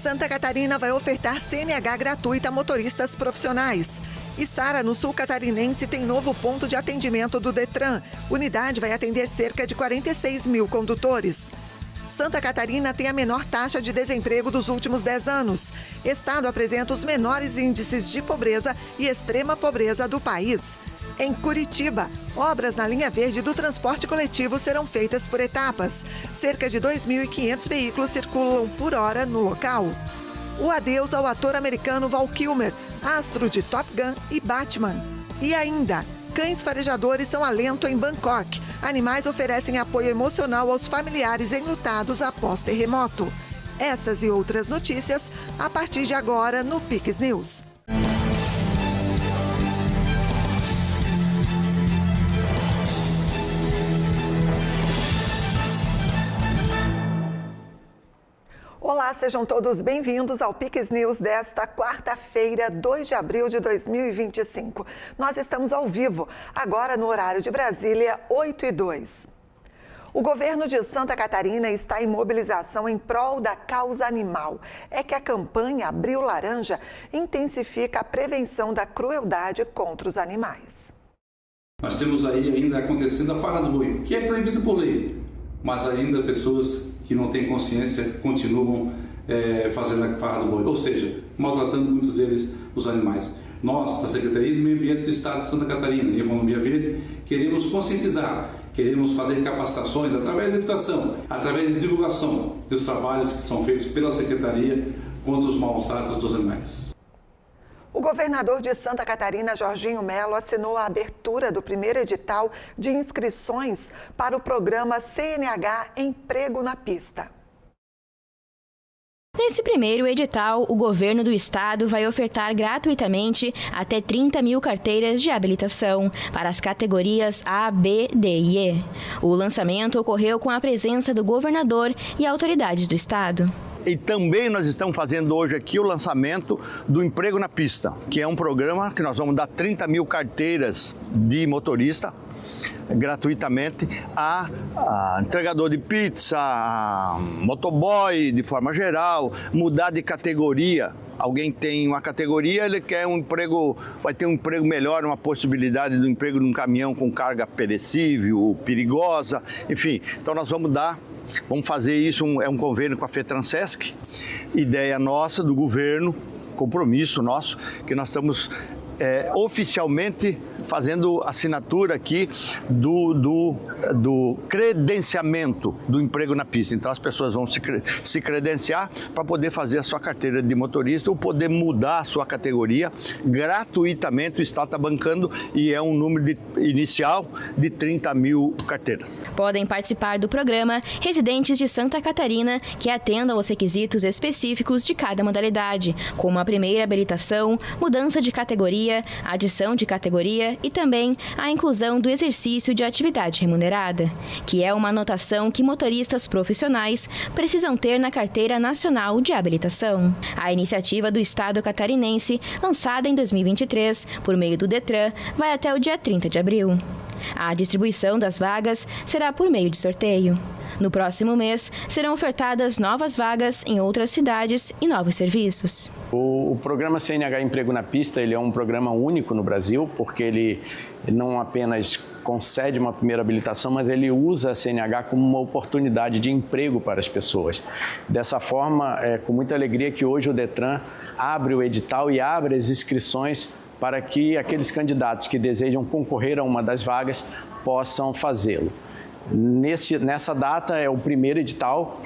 Santa Catarina vai ofertar CNH gratuita a motoristas profissionais. Içara, no sul catarinense, tem novo ponto de atendimento do Detran. Unidade vai atender cerca de 46 mil condutores. Santa Catarina tem a menor taxa de desemprego dos últimos 10 anos. Estado apresenta os menores índices de pobreza e extrema pobreza do país. Em Curitiba, obras na linha verde do transporte coletivo serão feitas por etapas. Cerca de 2.500 veículos circulam por hora no local. O adeus ao ator americano Val Kilmer, astro de Top Gun e Batman. E ainda, cães farejadores são alento em Bangkok. Animais oferecem apoio emocional aos familiares enlutados após terremoto. Essas e outras notícias a partir de agora no Pix News. Olá, sejam todos bem-vindos ao Pix News desta quarta-feira, 2 de abril de 2025. Nós estamos ao vivo, agora no horário de Brasília, 8h02. O governo de Santa Catarina está em mobilização em prol da causa animal. É que a campanha Abril Laranja intensifica a prevenção da crueldade contra os animais. Nós temos aí ainda acontecendo a farra do boi, que é proibido por lei, mas ainda pessoas que não têm consciência continuam fazendo a farra do boi, ou seja, maltratando muitos deles os animais. Nós, da Secretaria do Meio Ambiente do Estado de Santa Catarina e Economia Verde, queremos conscientizar, queremos fazer capacitações através da educação, através da divulgação dos trabalhos que são feitos pela Secretaria contra os maus tratos dos animais. O governador de Santa Catarina, Jorginho Melo, assinou a abertura do primeiro edital de inscrições para o programa CNH Emprego na Pista. Nesse primeiro edital, o governo do estado vai ofertar gratuitamente até 30 mil carteiras de habilitação para as categorias A, B, D e E. O lançamento ocorreu com a presença do governador e autoridades do estado. E também nós estamos fazendo hoje aqui o lançamento do Emprego na Pista, que é um programa que nós vamos dar 30 mil carteiras de motorista gratuitamente a entregador de pizza, a motoboy de forma geral, mudar de categoria. Alguém tem uma categoria, ele quer um emprego, vai ter um emprego melhor, uma possibilidade do emprego num caminhão com carga perecível, perigosa, enfim. Então nós vamos fazer isso, é um convênio com a FETRANSESC, ideia nossa, do governo, compromisso nosso, que nós estamos oficialmente fazendo assinatura aqui do credenciamento do emprego na pista. Então as pessoas vão se credenciar para poder fazer a sua carteira de motorista ou poder mudar a sua categoria gratuitamente. O Estado está bancando e é um número inicial de 30 mil carteiras. Podem participar do programa residentes de Santa Catarina que atendam aos requisitos específicos de cada modalidade, como a primeira habilitação, mudança de categoria, adição de categoria e também a inclusão do exercício de atividade remunerada, que é uma anotação que motoristas profissionais precisam ter na Carteira Nacional de Habilitação. A iniciativa do Estado catarinense, lançada em 2023 por meio do Detran, vai até o dia 30 de abril. A distribuição das vagas será por meio de sorteio. No próximo mês, serão ofertadas novas vagas em outras cidades e novos serviços. O programa CNH Emprego na Pista ele é um programa único no Brasil, porque ele não apenas concede uma primeira habilitação, mas ele usa a CNH como uma oportunidade de emprego para as pessoas. Dessa forma, é com muita alegria que hoje o Detran abre o edital e abre as inscrições para que aqueles candidatos que desejam concorrer a uma das vagas possam fazê-lo. Nessa data é o primeiro edital,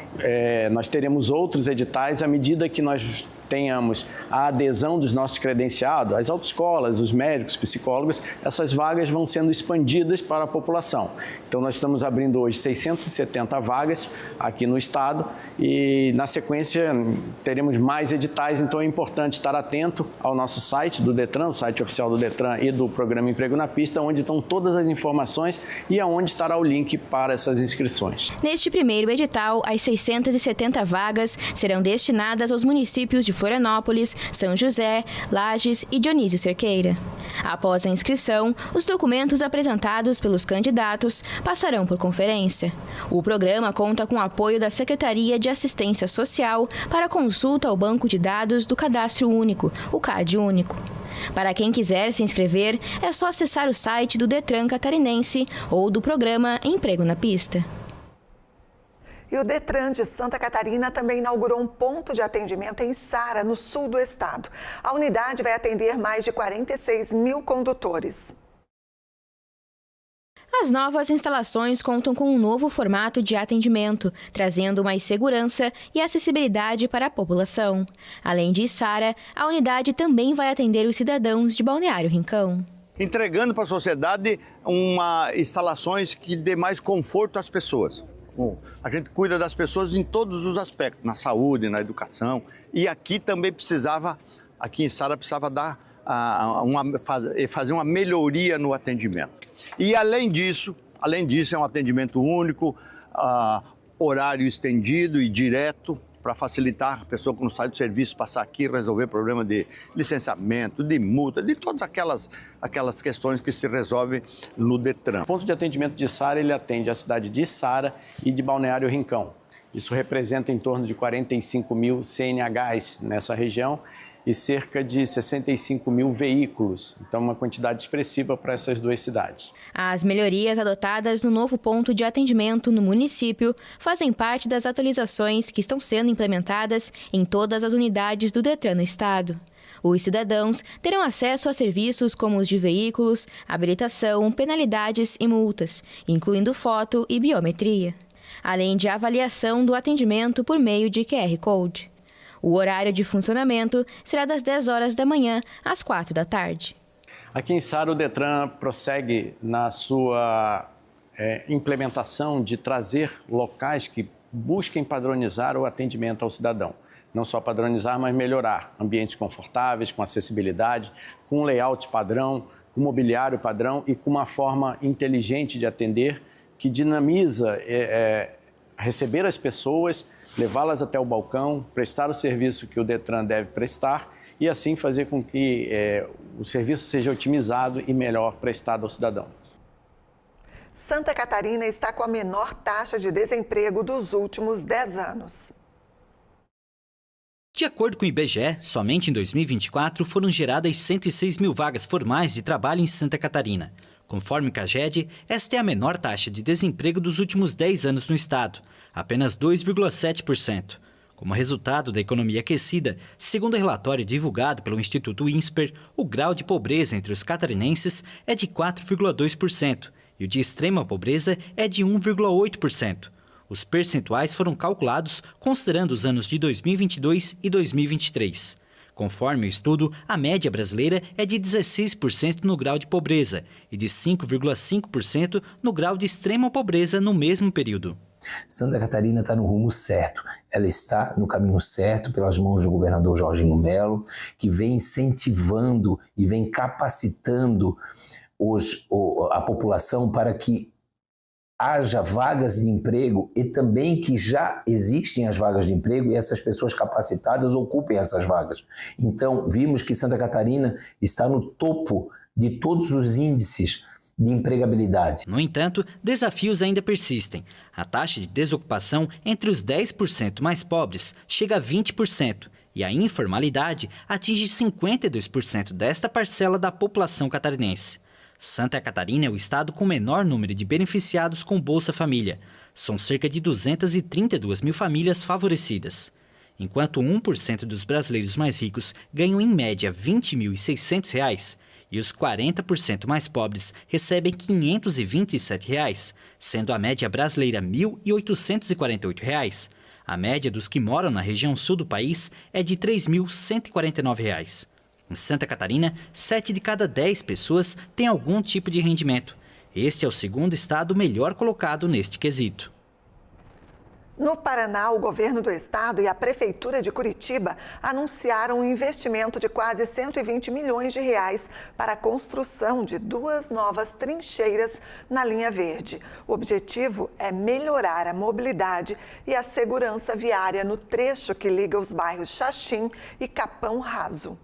nós teremos outros editais à medida que nós tenhamos a adesão dos nossos credenciados, as autoescolas, os médicos, psicólogos, essas vagas vão sendo expandidas para a população. Então nós estamos abrindo hoje 670 vagas aqui no estado e na sequência teremos mais editais, então é importante estar atento ao nosso site do Detran, o site oficial do Detran e do Programa Emprego na Pista, onde estão todas as informações e aonde estará o link para essas inscrições. Neste primeiro edital, as 670 vagas serão destinadas aos municípios de Florianópolis, São José, Lages e Dionísio Cerqueira. Após a inscrição, os documentos apresentados pelos candidatos passarão por conferência. O programa conta com o apoio da Secretaria de Assistência Social para consulta ao Banco de Dados do Cadastro Único, o CAD Único. Para quem quiser se inscrever, é só acessar o site do Detran Catarinense ou do programa Emprego na Pista. E o Detran de Santa Catarina também inaugurou um ponto de atendimento em Sara, no sul do estado. A unidade vai atender mais de 46 mil condutores. As novas instalações contam com um novo formato de atendimento, trazendo mais segurança e acessibilidade para a população. Além de Sara, a unidade também vai atender os cidadãos de Balneário Rincão. Entregando para a sociedade instalações que dê mais conforto às pessoas. A gente cuida das pessoas em todos os aspectos, na saúde, na educação. E aqui também aqui em Sara precisava fazer uma melhoria no atendimento. E além disso é um atendimento único, horário estendido e direto, para facilitar a pessoa quando sai do serviço passar aqui e resolver problema de licenciamento, de multa, de todas aquelas questões que se resolvem no Detran. O ponto de atendimento de Sara, ele atende a cidade de Sara e de Balneário Rincão. Isso representa em torno de 45 mil CNHs nessa região e cerca de 65 mil veículos. Então, uma quantidade expressiva para essas duas cidades. As melhorias adotadas no novo ponto de atendimento no município fazem parte das atualizações que estão sendo implementadas em todas as unidades do Detran no estado. Os cidadãos terão acesso a serviços como os de veículos, habilitação, penalidades e multas, incluindo foto e biometria, além de avaliação do atendimento por meio de QR Code. O horário de funcionamento será das 10 horas da manhã às 4 da tarde. Aqui em Sara, o Detran prossegue na sua implementação de trazer locais que busquem padronizar o atendimento ao cidadão. Não só padronizar, mas melhorar. Ambientes confortáveis, com acessibilidade, com um layout padrão, com mobiliário padrão e com uma forma inteligente de atender que dinamiza receber as pessoas, levá-las até o balcão, prestar o serviço que o Detran deve prestar e assim fazer com que o serviço seja otimizado e melhor prestado ao cidadão. Santa Catarina está com a menor taxa de desemprego dos últimos 10 anos. De acordo com o IBGE, somente em 2024 foram geradas 106 mil vagas formais de trabalho em Santa Catarina. Conforme o CAGED, esta é a menor taxa de desemprego dos últimos 10 anos no estado, apenas 2,7%. Como resultado da economia aquecida, segundo o relatório divulgado pelo Instituto INSPER, o grau de pobreza entre os catarinenses é de 4,2% e o de extrema pobreza é de 1,8%. Os percentuais foram calculados considerando os anos de 2022 e 2023. Conforme o estudo, a média brasileira é de 16% no grau de pobreza e de 5,5% no grau de extrema pobreza no mesmo período. Santa Catarina está no rumo certo, ela está no caminho certo pelas mãos do governador Jorginho Melo, que vem incentivando e vem capacitando a população para que haja vagas de emprego e também que já existem as vagas de emprego e essas pessoas capacitadas ocupem essas vagas. Então, vimos que Santa Catarina está no topo de todos os índices de empregabilidade. No entanto, desafios ainda persistem. A taxa de desocupação entre os 10% mais pobres chega a 20% e a informalidade atinge 52% desta parcela da população catarinense. Santa Catarina é o estado com o menor número de beneficiados com Bolsa Família. São cerca de 232 mil famílias favorecidas. Enquanto 1% dos brasileiros mais ricos ganham em média R$ 20.600 e os 40% mais pobres recebem R$ 527, sendo a média brasileira R$ 1.848. A média dos que moram na região sul do país é de R$ 3.149. Em Santa Catarina, 7 de cada 10 pessoas têm algum tipo de rendimento. Este é o segundo estado melhor colocado neste quesito. No Paraná, o governo do estado e a prefeitura de Curitiba anunciaram um investimento de quase 120 milhões de reais para a construção de 2 novas trincheiras na linha verde. O objetivo é melhorar a mobilidade e a segurança viária no trecho que liga os bairros Xaxim e Capão Raso.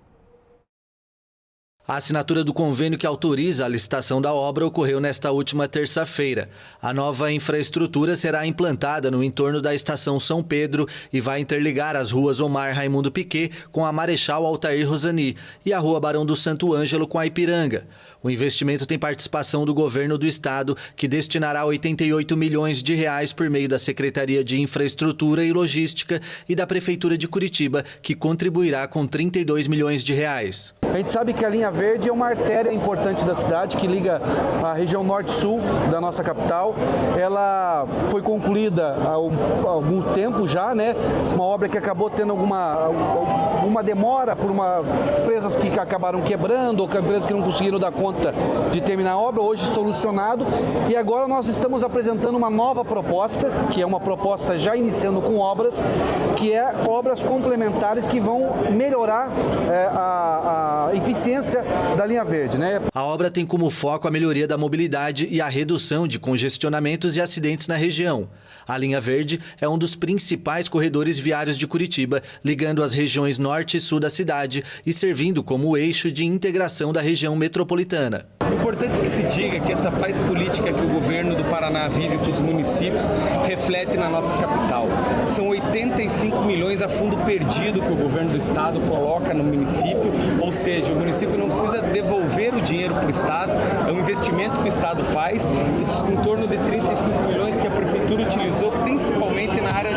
A assinatura do convênio que autoriza a licitação da obra ocorreu nesta última terça-feira. A nova infraestrutura será implantada no entorno da Estação São Pedro e vai interligar as ruas Omar Raimundo Piquet com a Marechal Altair Rosani e a Rua Barão do Santo Ângelo com a Ipiranga. O investimento tem participação do governo do estado, que destinará 88 milhões de reais por meio da Secretaria de Infraestrutura e Logística e da Prefeitura de Curitiba, que contribuirá com 32 milhões de reais. A gente sabe que a linha verde é uma artéria importante da cidade que liga a região norte-sul da nossa capital. Ela foi concluída há algum tempo já, né? Uma obra que acabou tendo alguma demora por empresas que acabaram quebrando ou empresas que não conseguiram dar conta de terminar a obra, hoje solucionado. E agora nós estamos apresentando uma nova proposta, que é uma proposta já iniciando com obras, que é obras complementares que vão melhorar a eficiência da linha verde, né? A obra tem como foco a melhoria da mobilidade e a redução de congestionamentos e acidentes na região. A linha verde é um dos principais corredores viários de Curitiba, ligando as regiões norte e sul da cidade e servindo como eixo de integração da região metropolitana. É importante que se diga que essa paz política que o governo do Paraná vive com os municípios reflete na nossa capital. São 85 milhões a fundo perdido que o governo do estado coloca no município, ou seja, o município não precisa devolver o dinheiro para o estado, é um investimento que o estado faz, em torno de 35 milhões que a prefeitura utilizou principalmente na área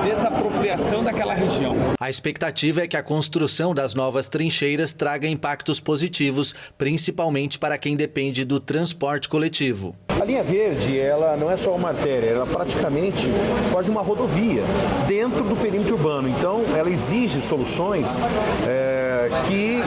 desapropriação daquela região. A expectativa é que a construção das novas trincheiras traga impactos positivos, principalmente para quem depende do transporte coletivo. A linha verde, ela não é só uma artéria, ela é praticamente quase uma rodovia dentro do perímetro urbano. Então, ela exige soluções que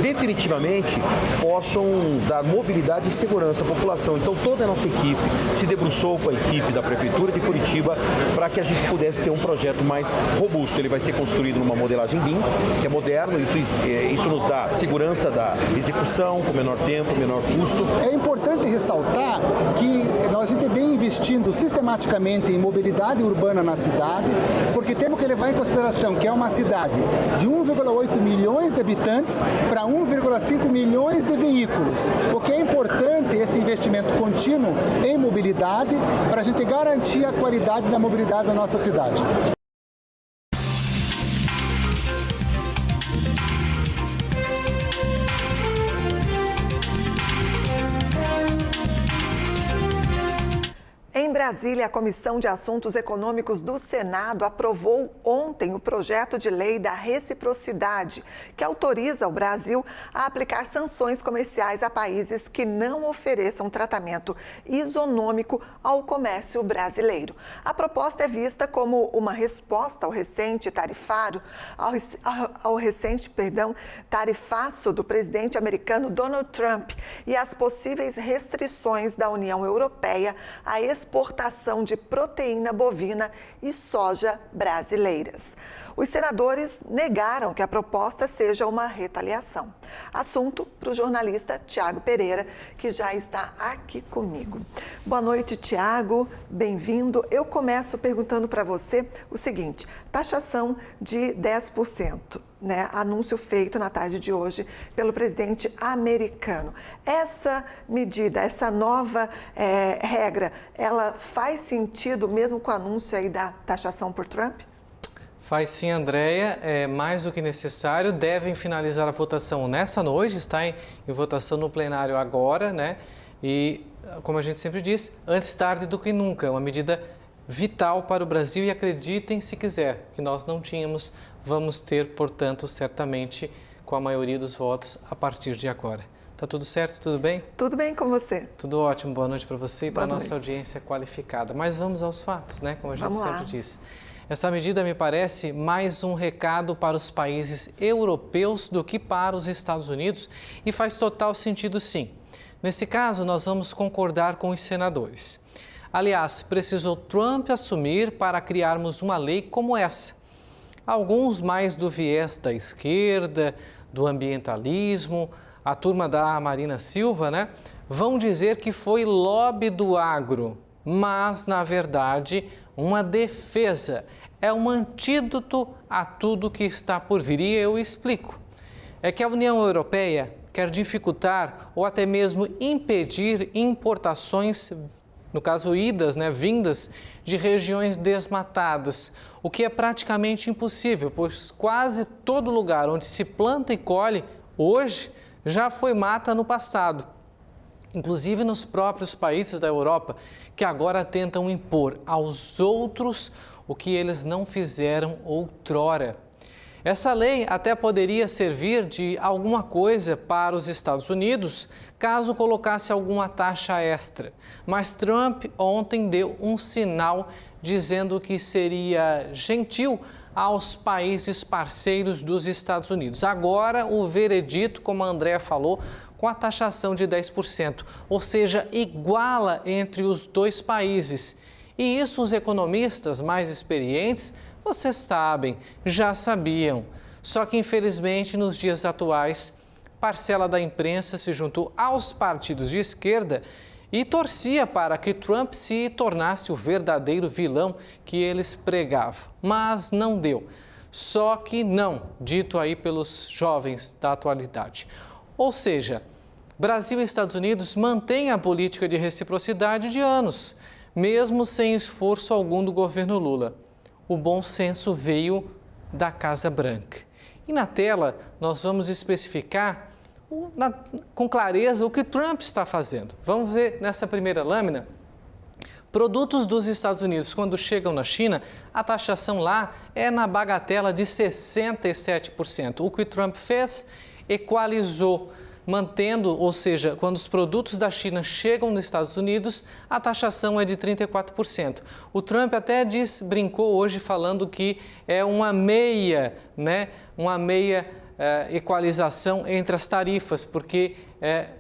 definitivamente possam dar mobilidade e segurança à população. Então, toda a nossa equipe se debruçou com a equipe da Prefeitura de Curitiba para que a gente pudesse ter um projeto mais robusto. Ele vai ser construído numa modelagem BIM, que é moderno, isso nos dá segurança da execução, com menor tempo, menor custo. É importante ressaltar que a gente vem investindo sistematicamente em mobilidade urbana na cidade, porque temos que levar em consideração que é uma cidade de 1,8 milhões de habitantes para 1,5 milhões de veículos. O que é importante esse investimento contínuo em mobilidade para a gente garantir a qualidade da mobilidade da nossa cidade. Em Brasília, a Comissão de Assuntos Econômicos do Senado aprovou ontem o projeto de lei da reciprocidade, que autoriza o Brasil a aplicar sanções comerciais a países que não ofereçam tratamento isonômico ao comércio brasileiro. A proposta é vista como uma resposta ao recente tarifaço do presidente americano Donald Trump e às possíveis restrições da União Europeia à exportação de proteína bovina e soja brasileiras. Os senadores negaram que a proposta seja uma retaliação. Assunto para o jornalista Tiago Pereira, que já está aqui comigo. Boa noite, Tiago. Bem-vindo. Eu começo perguntando para você o seguinte: taxação de 10%. Né, anúncio feito na tarde de hoje pelo presidente americano. Essa medida, essa nova regra, ela faz sentido mesmo com o anúncio aí da taxação por Trump? Faz sim, Andréia, é mais do que necessário. Devem finalizar a votação nessa noite, está em votação no plenário agora, né? E, como a gente sempre diz, antes tarde do que nunca, uma medida vital para o Brasil e acreditem se quiser, que nós não tínhamos, vamos ter, portanto, certamente com a maioria dos votos a partir de agora. Tá tudo certo? Tudo bem? Tudo bem com você. Tudo ótimo. Boa noite para você e para a nossa audiência qualificada. Mas vamos aos fatos, né? Como a gente sempre diz. Essa medida me parece mais um recado para os países europeus do que para os Estados Unidos e faz total sentido sim. Nesse caso, nós vamos concordar com os senadores. Aliás, precisou Trump assumir para criarmos uma lei como essa. Alguns mais do viés da esquerda, do ambientalismo, a turma da Marina Silva, né, vão dizer que foi lobby do agro, mas, na verdade, uma defesa. É um antídoto a tudo que está por vir, e eu explico. É que a União Europeia quer dificultar ou até mesmo impedir importações, no caso vindas de regiões desmatadas, o que é praticamente impossível, pois quase todo lugar onde se planta e colhe hoje já foi mata no passado. Inclusive nos próprios países da Europa, que agora tentam impor aos outros o que eles não fizeram outrora. Essa lei até poderia servir de alguma coisa para os Estados Unidos, caso colocasse alguma taxa extra. Mas Trump ontem deu um sinal dizendo que seria gentil aos países parceiros dos Estados Unidos. Agora, o veredito, como a Andréa falou, com a taxação de 10%, ou seja, iguala entre os dois países. E isso os economistas mais experientes, vocês sabem, já sabiam. Só que, infelizmente, nos dias atuais, parcela da imprensa se juntou aos partidos de esquerda e torcia para que Trump se tornasse o verdadeiro vilão que eles pregavam. Mas não deu. Só que não, dito aí pelos jovens da atualidade. Ou seja, Brasil e Estados Unidos mantêm a política de reciprocidade de anos, mesmo sem esforço algum do governo Lula. O bom senso veio da Casa Branca. E na tela nós vamos especificar com clareza o que Trump está fazendo. Vamos ver nessa primeira lâmina. Produtos dos Estados Unidos, quando chegam na China, a taxação lá é na bagatela de 67%. O que Trump fez? Equalizou, mantendo, ou seja, quando os produtos da China chegam nos Estados Unidos, a taxação é de 34%. O Trump até brincou hoje falando que é uma meia equalização entre as tarifas, porque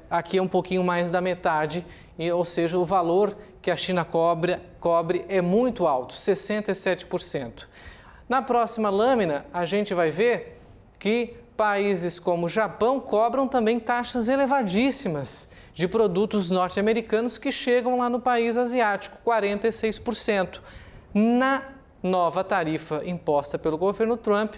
aqui é um pouquinho mais da metade, ou seja, o valor que a China cobre é muito alto, 67%. Na próxima lâmina, a gente vai ver que países como o Japão cobram também taxas elevadíssimas de produtos norte-americanos que chegam lá no país asiático, 46%. Na nova tarifa imposta pelo governo Trump,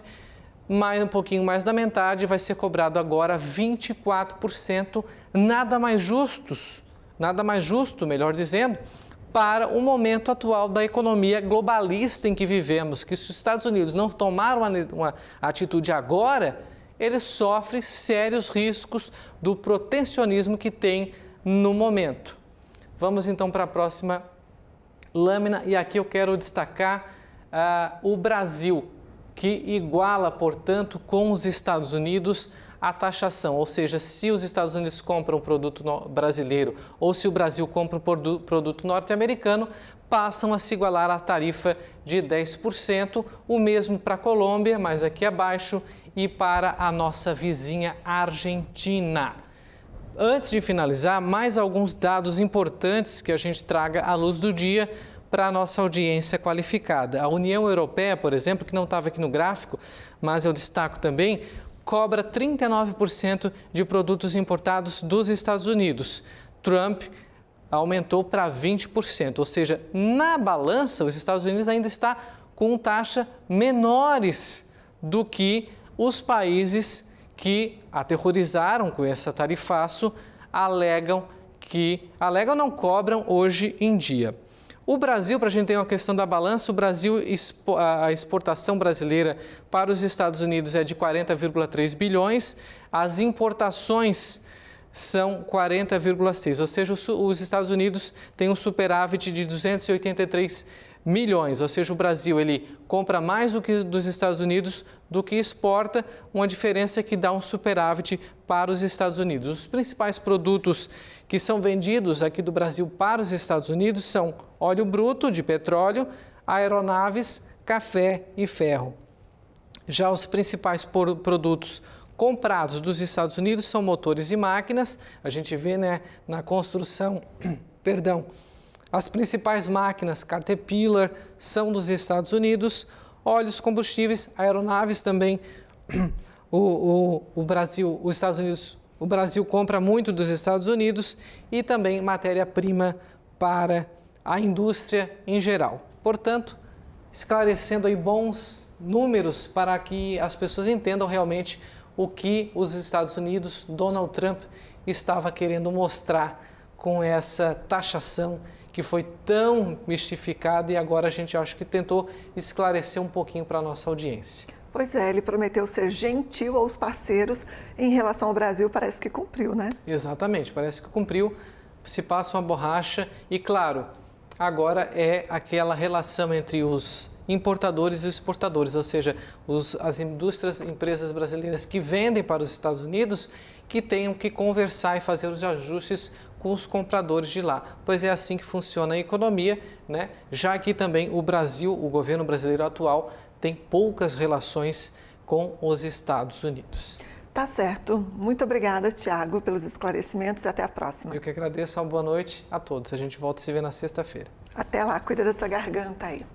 um pouquinho mais da metade vai ser cobrado agora 24%, nada mais justo, melhor dizendo, para o momento atual da economia globalista em que vivemos, que se os Estados Unidos não tomaram uma atitude agora, ele sofre sérios riscos do protecionismo que tem no momento. Vamos então para a próxima lâmina e aqui eu quero destacar o Brasil, que iguala, portanto, com os Estados Unidos a taxação, ou seja, se os Estados Unidos compram um produto brasileiro ou se o Brasil compra um produto norte-americano, passam a se igualar à tarifa de 10%, o mesmo para a Colômbia, mas aqui abaixo, e para a nossa vizinha Argentina. Antes de finalizar, mais alguns dados importantes que a gente traga à luz do dia para a nossa audiência qualificada. A União Europeia, por exemplo, que não estava aqui no gráfico, mas eu destaco também, cobra 39% de produtos importados dos Estados Unidos. Trump aumentou para 20%, ou seja, na balança, os Estados Unidos ainda está com taxas menores do que os países que aterrorizaram com esse tarifaço alegam não cobram hoje em dia. O Brasil, para a gente ter uma questão da balança, a exportação brasileira para os Estados Unidos é de 40,3 bilhões, as importações são 40,6, ou seja, os Estados Unidos têm um superávit de 283 milhões, ou seja, o Brasil ele compra mais do que dos Estados Unidos do que exporta, uma diferença que dá um superávit para os Estados Unidos. Os principais produtos que são vendidos aqui do Brasil para os Estados Unidos são óleo bruto de petróleo, aeronaves, café e ferro. Já os principais produtos comprados dos Estados Unidos são motores e máquinas, a gente vê na construção, As principais máquinas Caterpillar são dos Estados Unidos, óleos, combustíveis, aeronaves também. O Brasil compra muito dos Estados Unidos e também matéria-prima para a indústria em geral. Portanto, esclarecendo aí bons números para que as pessoas entendam realmente o que os Estados Unidos, Donald Trump, estava querendo mostrar com essa taxação que foi tão mistificada e agora a gente acho que tentou esclarecer um pouquinho para a nossa audiência. Pois é, ele prometeu ser gentil aos parceiros em relação ao Brasil, parece que cumpriu, né? Exatamente, parece que cumpriu, se passa uma borracha e, claro, agora é aquela relação entre os importadores e os exportadores, ou seja, as empresas brasileiras que vendem para os Estados Unidos que tenham que conversar e fazer os ajustes com os compradores de lá, pois é assim que funciona a economia, né? Já que também o Brasil, o governo brasileiro atual, tem poucas relações com os Estados Unidos. Tá certo. Muito obrigada, Tiago, pelos esclarecimentos e até a próxima. Eu que agradeço, uma boa noite a todos. A gente volta a se ver na sexta-feira. Até lá, cuida dessa garganta aí.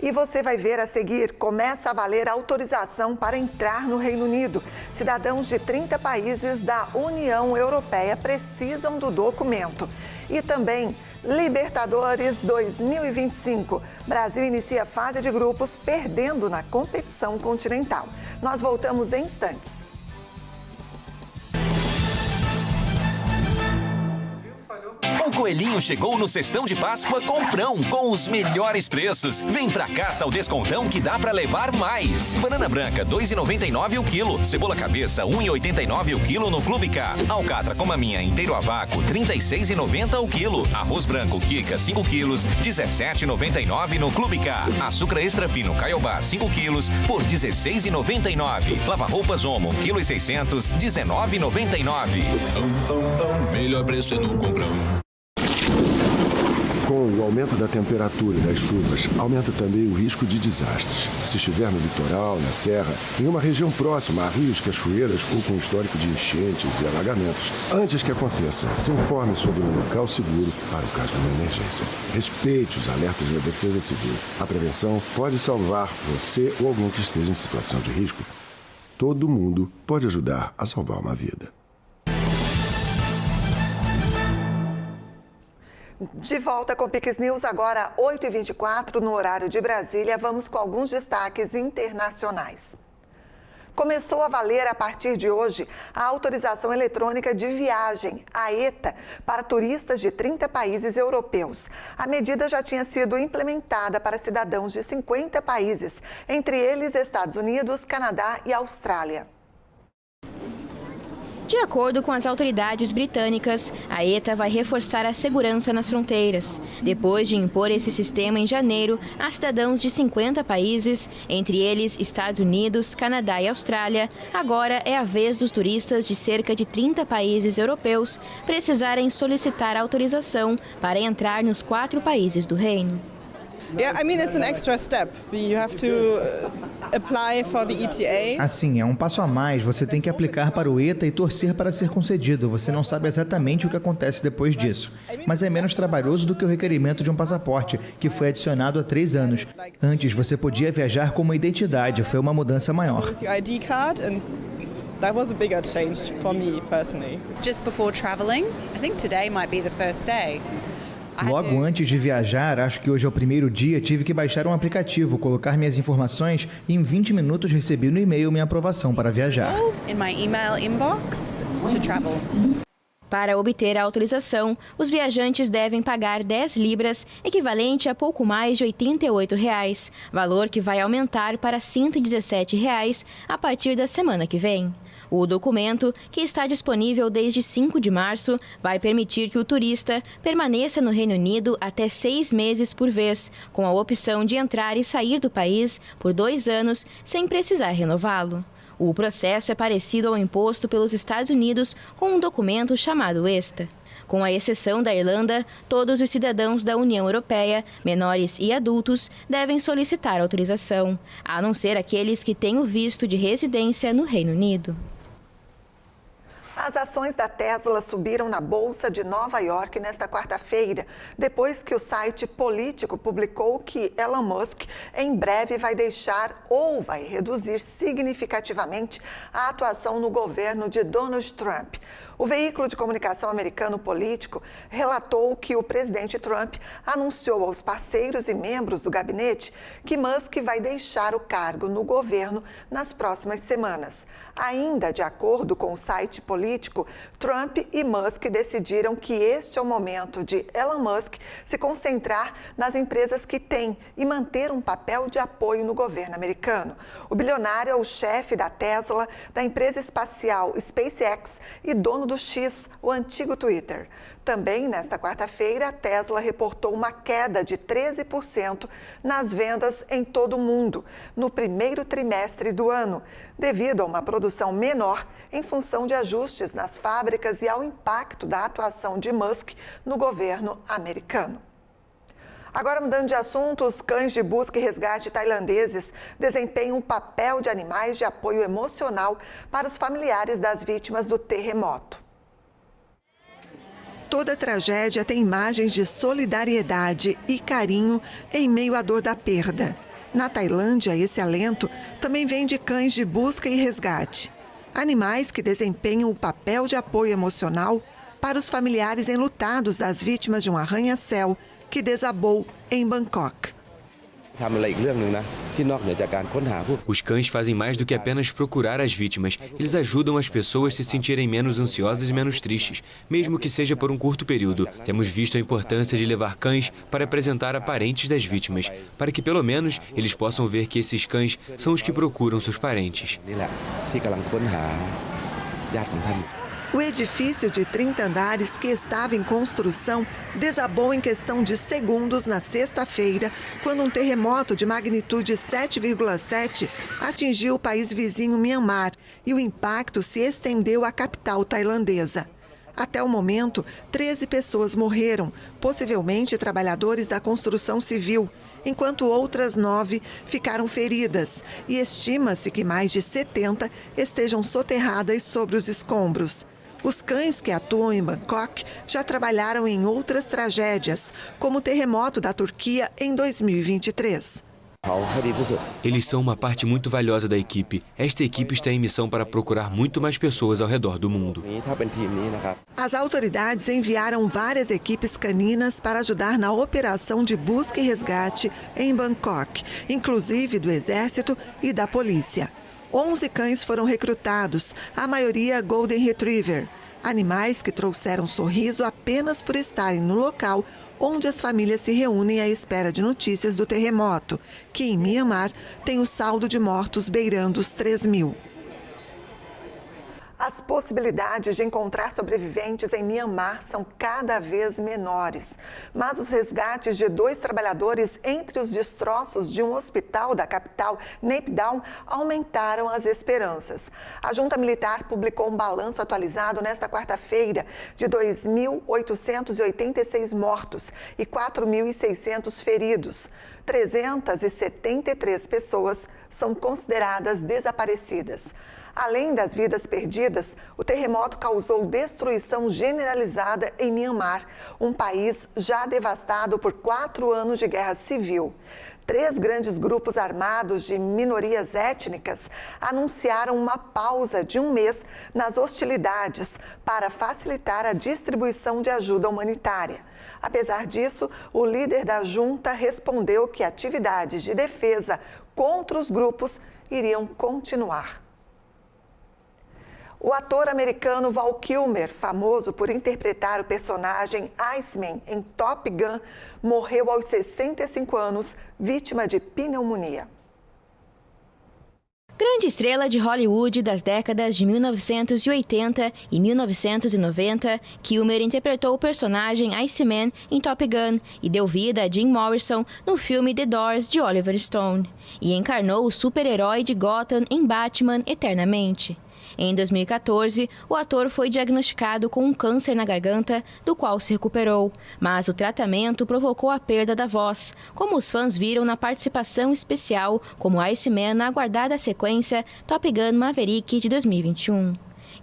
E você vai ver a seguir, começa a valer a autorização para entrar no Reino Unido. Cidadãos de 30 países da União Europeia precisam do documento. E também, Libertadores 2025. Brasil inicia fase de grupos perdendo na competição continental. Nós voltamos em instantes. O Coelhinho chegou no Cestão de Páscoa Comprão, com os melhores preços. Vem pra caça ao descontão que dá pra levar mais. Banana branca, R$ 2,99 o quilo. Cebola cabeça, R$ 1,89 o quilo no Clube K. Alcatra com maminha inteiro a vácuo, R$ 36,90 o quilo. Arroz branco Kika, 5 quilos, R$ 17,99 no Clube K. Açúcar extra fino Caiobá, 5 quilos, por R$ 16,99. Lava-roupas Omo, 1,6 kg, R$ 19,99. Melhor preço é no Comprão. Com o aumento da temperatura e das chuvas, aumenta também o risco de desastres. Se estiver no litoral, na serra, em uma região próxima a rios, cachoeiras ou com histórico de enchentes e alagamentos, antes que aconteça, se informe sobre um local seguro para o caso de uma emergência. Respeite os alertas da Defesa Civil. A prevenção pode salvar você ou alguém que esteja em situação de risco. Todo mundo pode ajudar a salvar uma vida. De volta com Pix News, agora 8h24, no horário de Brasília. Vamos com alguns destaques internacionais. Começou a valer a partir de hoje a autorização eletrônica de viagem, a ETA, para turistas de 30 países europeus. A medida já tinha sido implementada para cidadãos de 50 países, entre eles Estados Unidos, Canadá e Austrália. De acordo com as autoridades britânicas, a ETA vai reforçar a segurança nas fronteiras. Depois de impor esse sistema em janeiro a cidadãos de 50 países, entre eles Estados Unidos, Canadá e Austrália, agora é a vez dos turistas de cerca de 30 países europeus precisarem solicitar autorização para entrar nos 4 países do Reino. Yeah, I mean it's an extra step. You have to apply for the ETA. Assim, é um passo a mais. Você tem que aplicar para o ETA e torcer para ser concedido. Você não sabe exatamente o que acontece depois disso. Mas é menos trabalhoso do que o requerimento de um passaporte, que foi adicionado há 3 anos. Antes, você podia viajar com uma identidade. Foi uma mudança maior. That was a bigger change for me personally. Just before traveling, I think today might be the first day. Logo antes de viajar, acho que hoje é o primeiro dia, tive que baixar um aplicativo, colocar minhas informações e em 20 minutos recebi no e-mail minha aprovação para viajar. In my email inbox to travel. Para obter a autorização, os viajantes devem pagar 10 libras, equivalente a pouco mais de R$ 88, valor que vai aumentar para R$ 117 a partir da semana que vem. O documento, que está disponível desde 5 de março, vai permitir que o turista permaneça no Reino Unido até 6 meses por vez, com a opção de entrar e sair do país por 2 anos sem precisar renová-lo. O processo é parecido ao imposto pelos Estados Unidos com um documento chamado ESTA. Com a exceção da Irlanda, todos os cidadãos da União Europeia, menores e adultos, devem solicitar autorização, a não ser aqueles que têm o visto de residência no Reino Unido. As ações da Tesla subiram na Bolsa de Nova York nesta quarta-feira, depois que o site político publicou que Elon Musk em breve vai deixar ou vai reduzir significativamente a atuação no governo de Donald Trump. O veículo de comunicação americano Político relatou que o presidente Trump anunciou aos parceiros e membros do gabinete que Musk vai deixar o cargo no governo nas próximas semanas. Ainda de acordo com o site político, Trump e Musk decidiram que este é o momento de Elon Musk se concentrar nas empresas que tem e manter um papel de apoio no governo americano. O bilionário é o chefe da Tesla, da empresa espacial SpaceX e dono do X, o antigo Twitter. Também, nesta quarta-feira, a Tesla reportou uma queda de 13% nas vendas em todo o mundo no primeiro trimestre do ano, devido a uma produção menor em função de ajustes nas fábricas e ao impacto da atuação de Musk no governo americano. Agora, mudando de assunto, os cães de busca e resgate tailandeses desempenham um papel de animais de apoio emocional para os familiares das vítimas do terremoto. Toda tragédia tem imagens de solidariedade e carinho em meio à dor da perda. Na Tailândia, esse alento também vem de cães de busca e resgate. Animais que desempenham o papel de apoio emocional para os familiares enlutados das vítimas de um arranha-céu que desabou em Bangkok. Os cães fazem mais do que apenas procurar as vítimas. Eles ajudam as pessoas a se sentirem menos ansiosas e menos tristes, mesmo que seja por um curto período. Temos visto a importância de levar cães para apresentar a parentes das vítimas, para que pelo menos eles possam ver que esses cães são os que procuram seus parentes. O edifício de 30 andares que estava em construção desabou em questão de segundos na sexta-feira, quando um terremoto de magnitude 7,7 atingiu o país vizinho Myanmar e o impacto se estendeu à capital tailandesa. Até o momento, 13 pessoas morreram, possivelmente trabalhadores da construção civil, enquanto outras 9 ficaram feridas e estima-se que mais de 70 estejam soterradas sobre os escombros. Os cães que atuam em Bangkok já trabalharam em outras tragédias, como o terremoto da Turquia em 2023. Eles são uma parte muito valiosa da equipe. Esta equipe está em missão para procurar muito mais pessoas ao redor do mundo. As autoridades enviaram várias equipes caninas para ajudar na operação de busca e resgate em Bangkok, inclusive do Exército e da polícia. 11 cães foram recrutados, a maioria Golden Retriever, animais que trouxeram sorriso apenas por estarem no local onde as famílias se reúnem à espera de notícias do terremoto, que em Myanmar tem o saldo de mortos beirando os 3.000. As possibilidades de encontrar sobreviventes em Myanmar são cada vez menores. Mas os resgates de 2 trabalhadores entre os destroços de um hospital da capital, Naypyidaw, aumentaram as esperanças. A junta militar publicou um balanço atualizado nesta quarta-feira de 2.886 mortos e 4.600 feridos. 373 pessoas são consideradas desaparecidas. Além das vidas perdidas, o terremoto causou destruição generalizada em Myanmar, um país já devastado por 4 anos de guerra civil. 3 grandes grupos armados de minorias étnicas anunciaram uma pausa de 1 mês nas hostilidades para facilitar a distribuição de ajuda humanitária. Apesar disso, o líder da junta respondeu que atividades de defesa contra os grupos iriam continuar. O ator americano Val Kilmer, famoso por interpretar o personagem Iceman em Top Gun, morreu aos 65 anos, vítima de pneumonia. Grande estrela de Hollywood das décadas de 1980 e 1990, Kilmer interpretou o personagem Iceman em Top Gun e deu vida a Jim Morrison no filme The Doors de Oliver Stone. E encarnou o super-herói de Gotham em Batman Eternamente. Em 2014, o ator foi diagnosticado com um câncer na garganta, do qual se recuperou, mas o tratamento provocou a perda da voz, como os fãs viram na participação especial como Iceman na aguardada sequência Top Gun Maverick de 2021.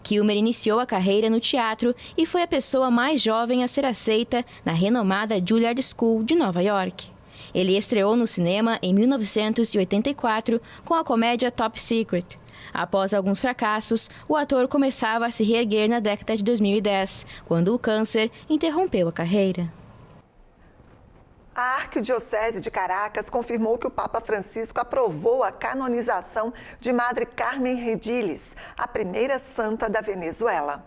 Kilmer iniciou a carreira no teatro e foi a pessoa mais jovem a ser aceita na renomada Juilliard School de Nova York. Ele estreou no cinema em 1984 com a comédia Top Secret. Após alguns fracassos, o ator começava a se reerguer na década de 2010, quando o câncer interrompeu a carreira. A Arquidiocese de Caracas confirmou que o Papa Francisco aprovou a canonização de Madre Carmen Rendiles, a primeira santa da Venezuela.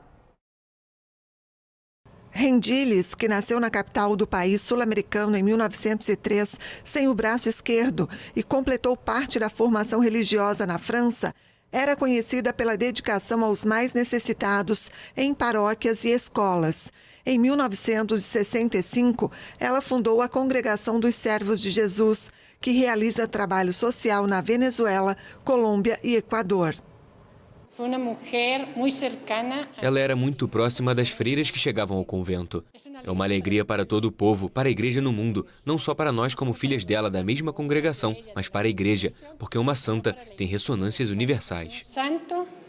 Rendiles, que nasceu na capital do país sul-americano em 1903, sem o braço esquerdo, e completou parte da formação religiosa na França, era conhecida pela dedicação aos mais necessitados em paróquias e escolas. Em 1965, ela fundou a Congregação dos Servos de Jesus, que realiza trabalho social na Venezuela, Colômbia e Equador. Ela era muito próxima das freiras que chegavam ao convento. É uma alegria para todo o povo, para a igreja no mundo, não só para nós como filhas dela da mesma congregação, mas para a igreja, porque uma santa tem ressonâncias universais.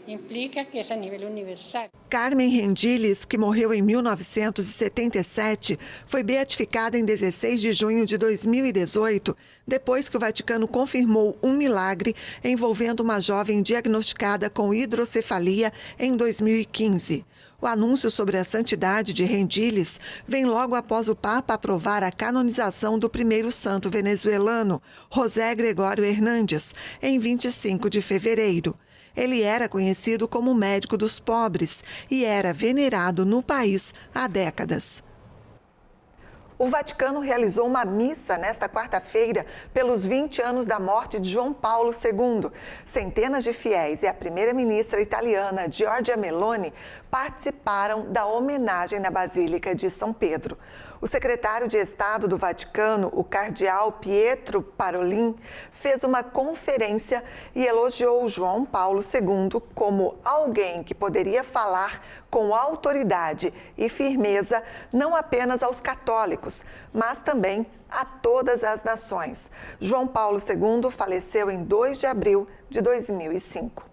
Implica que é a nível universal. Carmen Rendiles, que morreu em 1977, foi beatificada em 16 de junho de 2018, depois que o Vaticano confirmou um milagre envolvendo uma jovem diagnosticada com hidrocefalia em 2015. O anúncio sobre a santidade de Rendiles vem logo após o Papa aprovar a canonização do primeiro santo venezuelano, José Gregório Hernández, em 25 de fevereiro. Ele era conhecido como médico dos pobres e era venerado no país há décadas. O Vaticano realizou uma missa nesta quarta-feira pelos 20 anos da morte de João Paulo II. Centenas de fiéis e a primeira-ministra italiana, Giorgia Meloni, participaram da homenagem na Basílica de São Pedro. O secretário de Estado do Vaticano, o cardeal Pietro Parolin, fez uma conferência e elogiou João Paulo II como alguém que poderia falar com autoridade e firmeza não apenas aos católicos, mas também a todas as nações. João Paulo II faleceu em 2 de abril de 2005.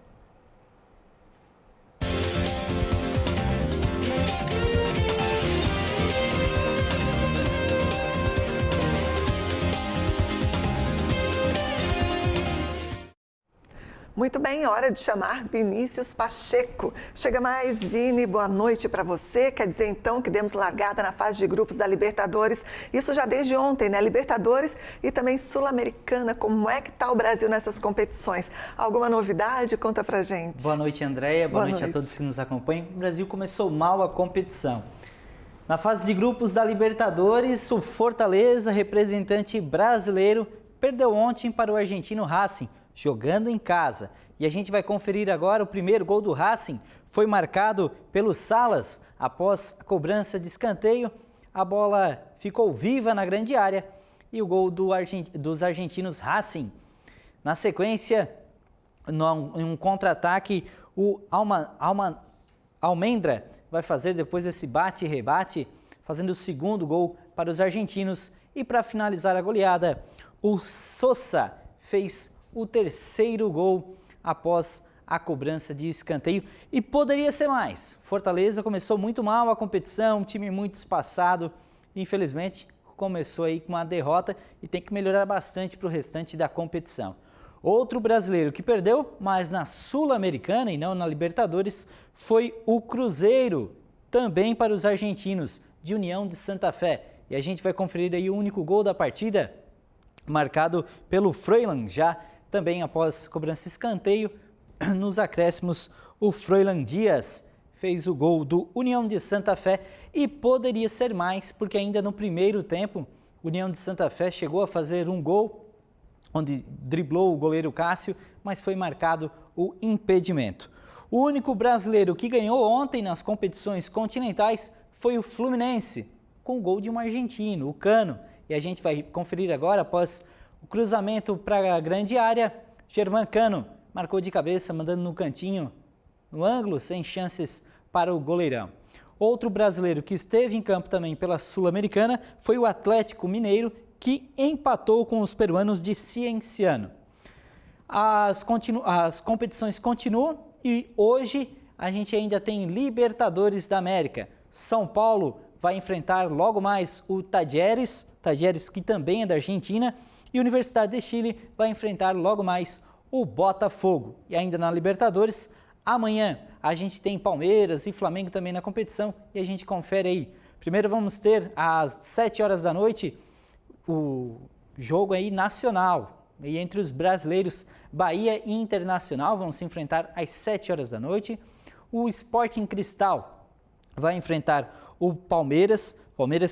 Muito bem, hora de chamar Vinícius Pacheco. Chega mais, Vini, boa noite para você. Quer dizer, então, que demos largada na fase de grupos da Libertadores. Isso já desde ontem, né? Libertadores e também Sul-Americana. Como é que está o Brasil nessas competições? Alguma novidade? Conta pra gente. Boa noite, Andréia. Boa noite a todos que nos acompanham. O Brasil começou mal a competição. Na fase de grupos da Libertadores, o Fortaleza, representante brasileiro, perdeu ontem para o argentino Racing, jogando em casa. E a gente vai conferir agora o primeiro gol do Racing. Foi marcado pelo Salas após a cobrança de escanteio. A bola ficou viva na grande área e o gol dos argentinos Racing. Na sequência, em um contra-ataque, o Almendra vai fazer depois esse bate e rebate, fazendo o segundo gol para os argentinos. E para finalizar a goleada, o Sosa fez o terceiro gol após a cobrança de escanteio e poderia ser mais. Fortaleza começou muito mal a competição, um time muito espaçado, infelizmente começou aí com uma derrota e tem que melhorar bastante para o restante da competição. Outro brasileiro que perdeu, mas na Sul-Americana e não na Libertadores, foi o Cruzeiro, também para os argentinos, de União de Santa Fé. E a gente vai conferir aí o único gol da partida, marcado pelo Froilán, já também após cobrança de escanteio, nos acréscimos, o Froilán Dias fez o gol do União de Santa Fé e poderia ser mais, porque ainda no primeiro tempo, o União de Santa Fé chegou a fazer um gol, onde driblou o goleiro Cássio, mas foi marcado o impedimento. O único brasileiro que ganhou ontem nas competições continentais foi o Fluminense, com o gol de um argentino, o Cano. E a gente vai conferir agora, após o cruzamento para a grande área, Germán Cano marcou de cabeça, mandando no cantinho, no ângulo, sem chances para o goleirão. Outro brasileiro que esteve em campo também pela Sul-Americana foi o Atlético Mineiro, que empatou com os peruanos de Cienciano. As competições continuam e hoje a gente ainda tem Libertadores da América. São Paulo vai enfrentar logo mais o Talleres que também é da Argentina, e Universidade de Chile vai enfrentar logo mais o Botafogo. E ainda na Libertadores, amanhã a gente tem Palmeiras e Flamengo também na competição e a gente confere aí. Primeiro vamos ter às 7 horas da noite o jogo aí nacional. E entre os brasileiros, Bahia e Internacional vão se enfrentar às 7 horas da noite. O Sporting Cristal vai enfrentar o Palmeiras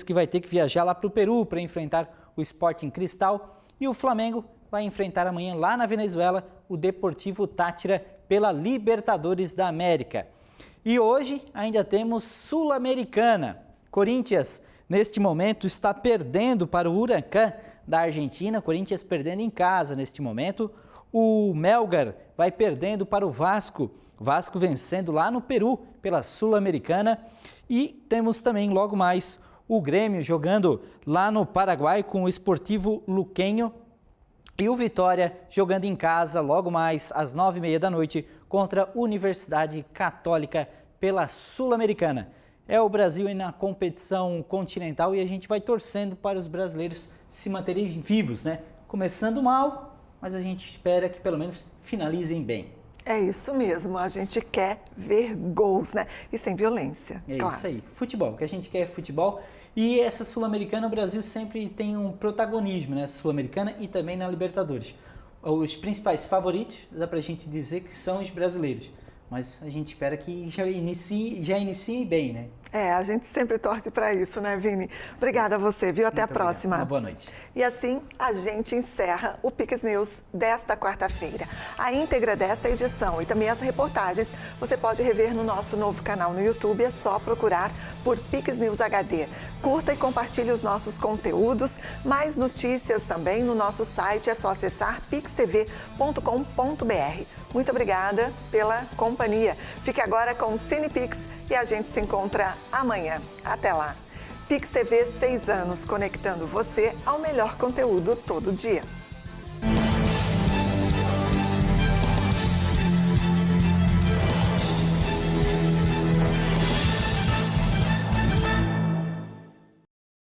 que vai ter que viajar lá para o Peru para enfrentar o Sporting Cristal. E o Flamengo vai enfrentar amanhã lá na Venezuela o Deportivo Táchira pela Libertadores da América. E hoje ainda temos Sul-Americana. Corinthians, neste momento, está perdendo para o Huracan da Argentina. Corinthians perdendo em casa neste momento. O Melgar vai perdendo para o Vasco. Vasco vencendo lá no Peru pela Sul-Americana. E temos também logo mais o Grêmio jogando lá no Paraguai com o Sportivo Luquenho. E o Vitória jogando em casa logo mais às 9h30 da noite contra a Universidade Católica pela Sul-Americana. É o Brasil aí na competição continental e a gente vai torcendo para os brasileiros se manterem vivos, né? Começando mal, mas a gente espera que pelo menos finalizem bem. É isso mesmo, a gente quer ver gols, né? E sem violência, É claro. isso aí, futebol, o que a gente quer é futebol. E essa Sul-Americana, o Brasil sempre tem um protagonismo, né? Sul-Americana e também na Libertadores. Os principais favoritos, dá pra gente dizer que são os brasileiros. Mas a gente espera que já inicie bem, né? É, a gente sempre torce para isso, né, Vini? Obrigada a você, viu? Até a próxima. Uma boa noite. E assim a gente encerra o Pix News desta quarta-feira. A íntegra desta edição e também as reportagens você pode rever no nosso novo canal no YouTube. É só procurar por Pix News HD. Curta e compartilhe os nossos conteúdos. Mais notícias também no nosso site. É só acessar pixtv.com.br. Muito obrigada pela companhia. Fique agora com o CinePix e a gente se encontra amanhã. Até lá. Pix TV, 6 anos, conectando você ao melhor conteúdo todo dia.